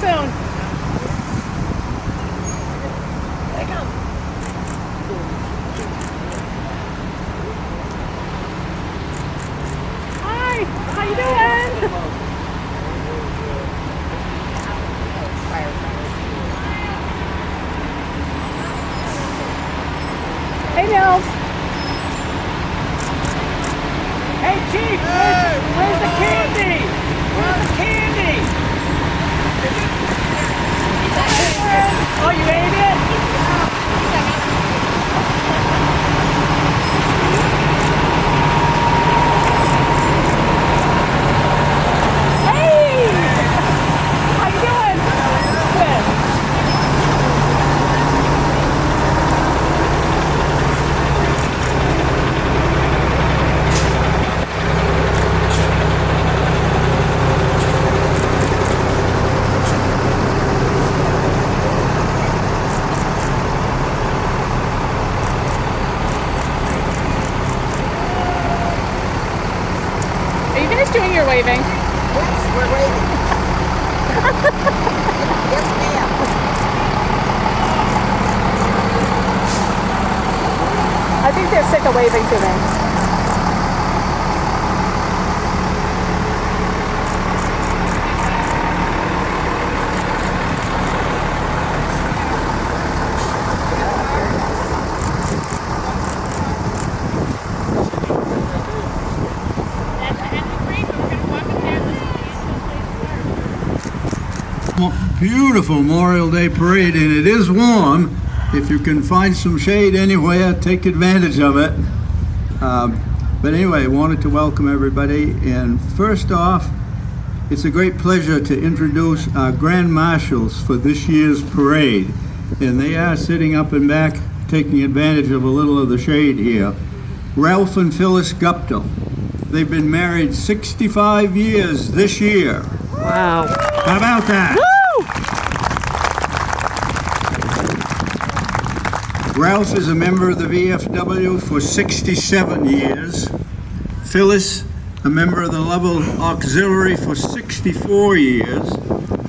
soon. There you go. Hi, how you doing? Hey, Nils. Hey, Chief, where's the candy? Where's the candy? Oh, you ate it? Hey! How you doing? Good. Doing your waving. Yes, we're waving. Yes, ma'am. I think they're sick of waving to me. Beautiful Memorial Day parade, and it is warm. If you can find some shade anywhere, take advantage of it. But anyway, I wanted to welcome everybody, and first off, it's a great pleasure to introduce our Grand Marshals for this year's parade, and they are sitting up and back taking advantage of a little of the shade here. Ralph and Phyllis Guptill. They've been married 65 years this year. Wow. How about that? Woo! Ralph is a member of the VFW for 67 years. Phyllis, a member of the Lovell Auxiliary for 64 years.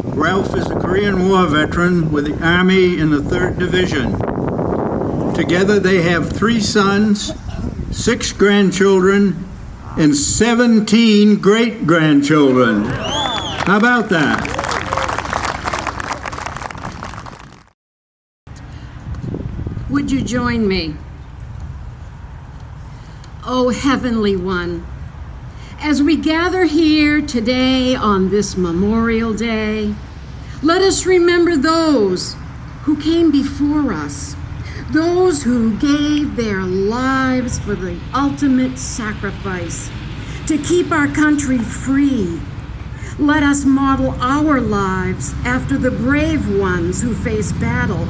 Ralph is a Korean War veteran with the Army in the 3rd Division. Together they have 3 sons, 6 grandchildren, and 17 great-grandchildren. How about that? Would you join me? Oh, Heavenly One, as we gather here today on this Memorial Day, let us remember those who came before us, those who gave their lives for the ultimate sacrifice to keep our country free. Let us model our lives after the brave ones who faced battle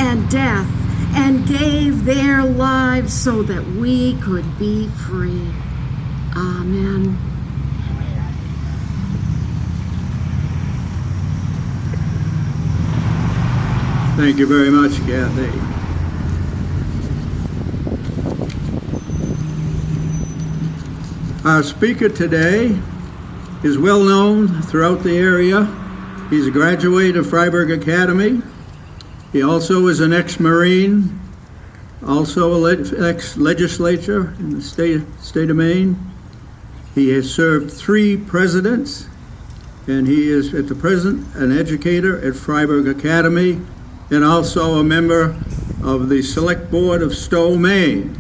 and death and gave their lives so that we could be free. Amen. Thank you very much, Kathy. Our speaker today is well known throughout the area. He's a graduate of Fryeburg Academy. He also is an ex-Marine, also an ex-legislature in the state of Maine. He has served 3 presidents, and he is at the present an educator at Fryeburg Academy and also a member of the Select Board of Stowe, Maine.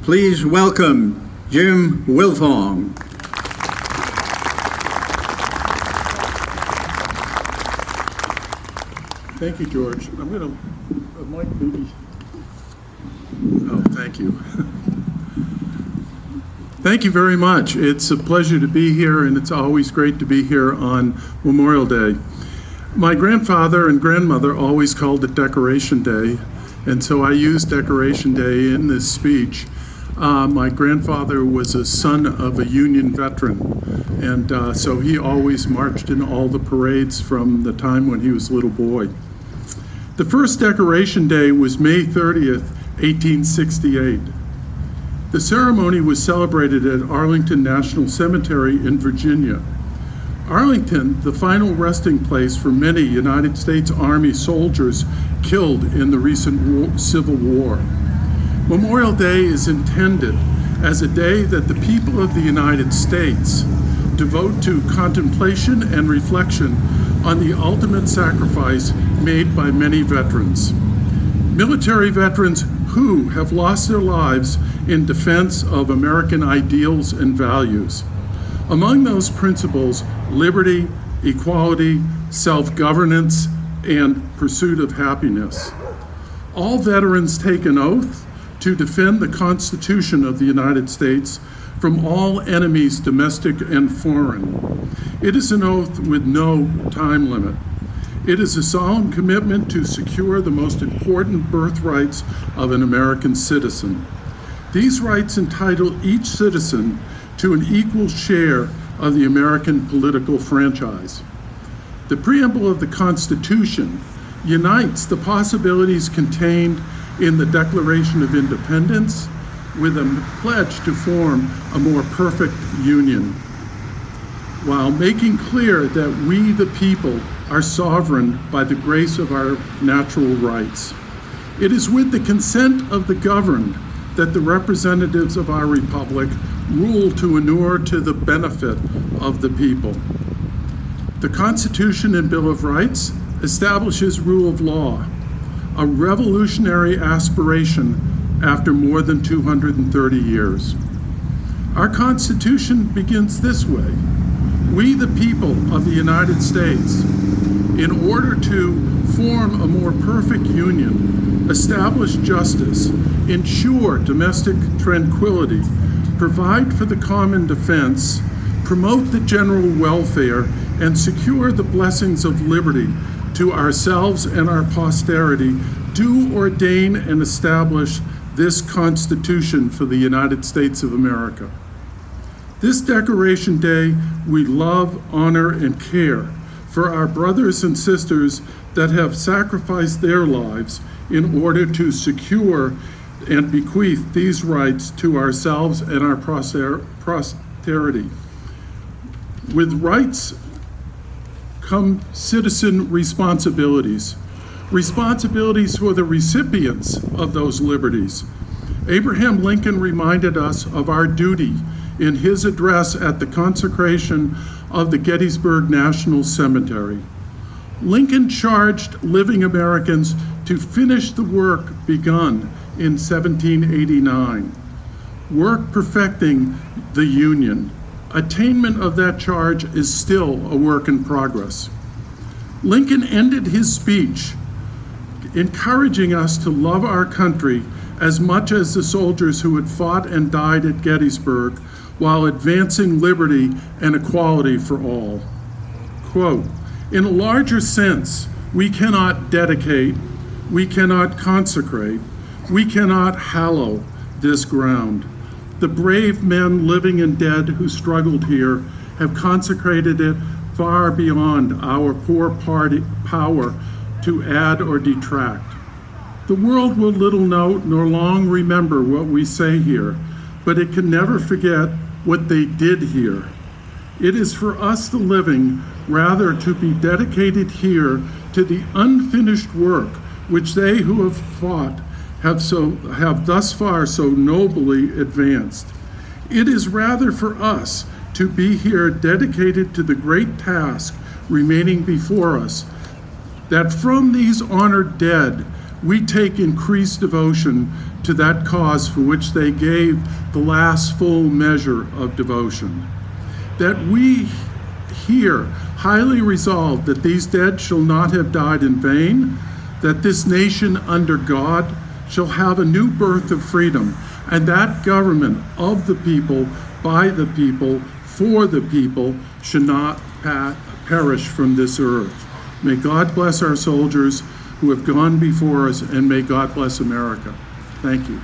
Please welcome Jim Wilfong. Thank you, George. I'm going to, Mike, maybe. Oh, thank you. Thank you very much. It's a pleasure to be here, and it's always great to be here on Memorial Day. My grandfather and grandmother always called it Decoration Day, and so I used Decoration Day in this speech. My grandfather was a son of a Union veteran, and so he always marched in all the parades from the time when he was a little boy. The first Decoration Day was May 30th, 1868. The ceremony was celebrated at Arlington National Cemetery in Virginia. Arlington, the final resting place for many United States Army soldiers killed in the recent Civil War. Memorial Day is intended as a day that the people of the United States devote to contemplation and reflection on the ultimate sacrifice made by many veterans. Military veterans who have lost their lives in defense of American ideals and values. Among those principles, liberty, equality, self-governance, and pursuit of happiness. All veterans take an oath to defend the Constitution of the United States from all enemies, domestic and foreign. It is an oath with no time limit. It is a solemn commitment to secure the most important birthrights of an American citizen. These rights entitle each citizen to an equal share of the American political franchise. The preamble of the Constitution unites the possibilities contained in the Declaration of Independence with a pledge to form a more perfect union, while making clear that we, the people, are sovereign by the grace of our natural rights. It is with the consent of the governed that the representatives of our republic rule to inure to the benefit of the people. The Constitution and Bill of Rights establishes rule of law, a revolutionary aspiration after more than 230 years. Our Constitution begins this way: we, the people of the United States, in order to form a more perfect union, establish justice, ensure domestic tranquility, provide for the common defense, promote the general welfare, and secure the blessings of liberty to ourselves and our posterity, do ordain and establish this Constitution for the United States of America. This Decoration Day, we love, honor, and care for our brothers and sisters that have sacrificed their lives in order to secure and bequeath these rights to ourselves and our posterity. With rights come citizen responsibilities, responsibilities for the recipients of those liberties. Abraham Lincoln reminded us of our duty in his address at the consecration of the Gettysburg National Cemetery. Lincoln charged living Americans to finish the work begun in 1789, work perfecting the Union. Attainment of that charge is still a work in progress. Lincoln ended his speech encouraging us to love our country as much as the soldiers who had fought and died at Gettysburg while advancing liberty and equality for all. Quote, "In a larger sense, we cannot dedicate, we cannot consecrate, we cannot hallow this ground. The brave men, living and dead, who struggled here have consecrated it far beyond our poor power to add or detract. The world will little note nor long remember what we say here, but it can never forget what they did here. It is for us, the living, rather to be dedicated here to the unfinished work which they who have fought have thus far so nobly advanced. It is rather for us to be here dedicated to the great task remaining before us, that from these honored dead we take increased devotion to that cause for which they gave the last full measure of devotion. That we here highly resolve that these dead shall not have died in vain, that this nation under God shall have a new birth of freedom, and that government of the people, by the people, for the people, should not perish from this earth. May God bless our soldiers who have gone before us, and may God bless America. Thank you.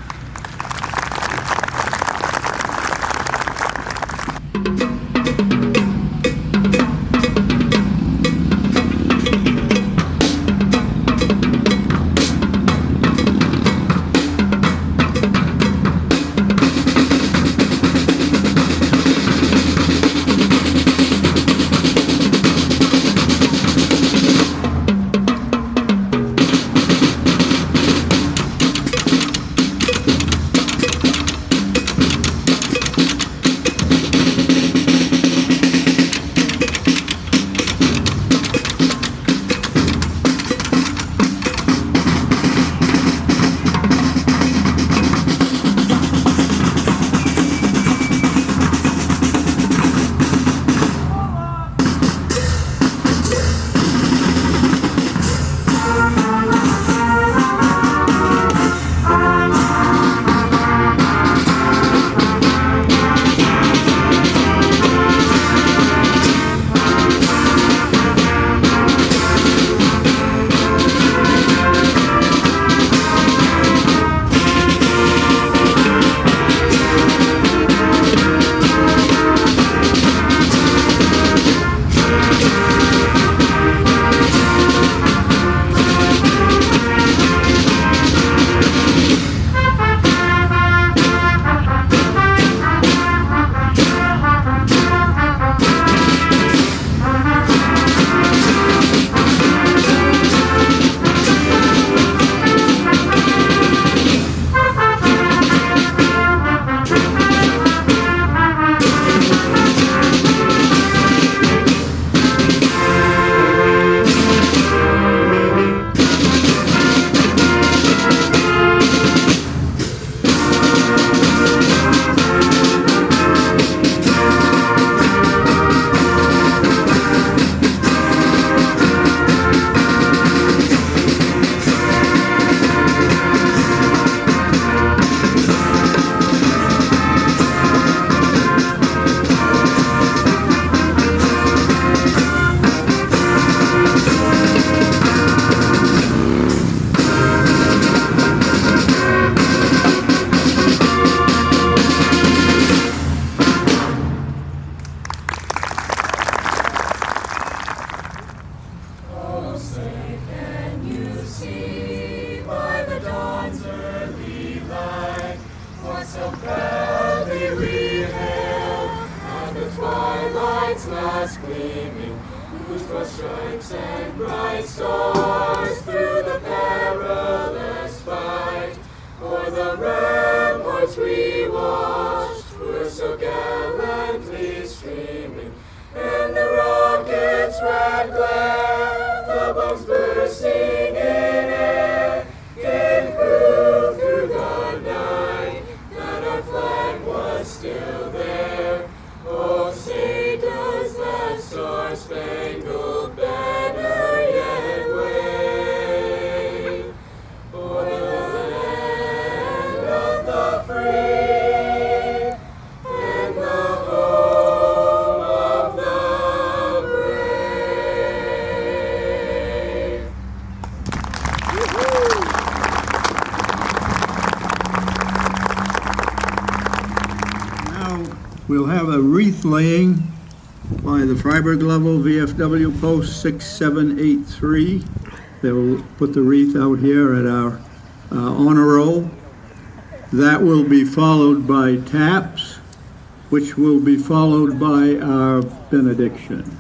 proudly we hail, and the twilight's last gleaming, whose broad stripes and bright stars through the perilous fight, o'er the ramparts we watched, were so gallantly streaming, and the rockets' red glare, the bombs bursting in air, gave proof through the night that our flag was still there. Oh, say does that star-spangled banner yet wave o'er the land of the free and the home of the brave. Now we'll have a wreath laying by the Fryeburg-Lovell VFW Post 6783. They'll put the wreath out here at our honor roll. That will be followed by taps, which will be followed by our benediction.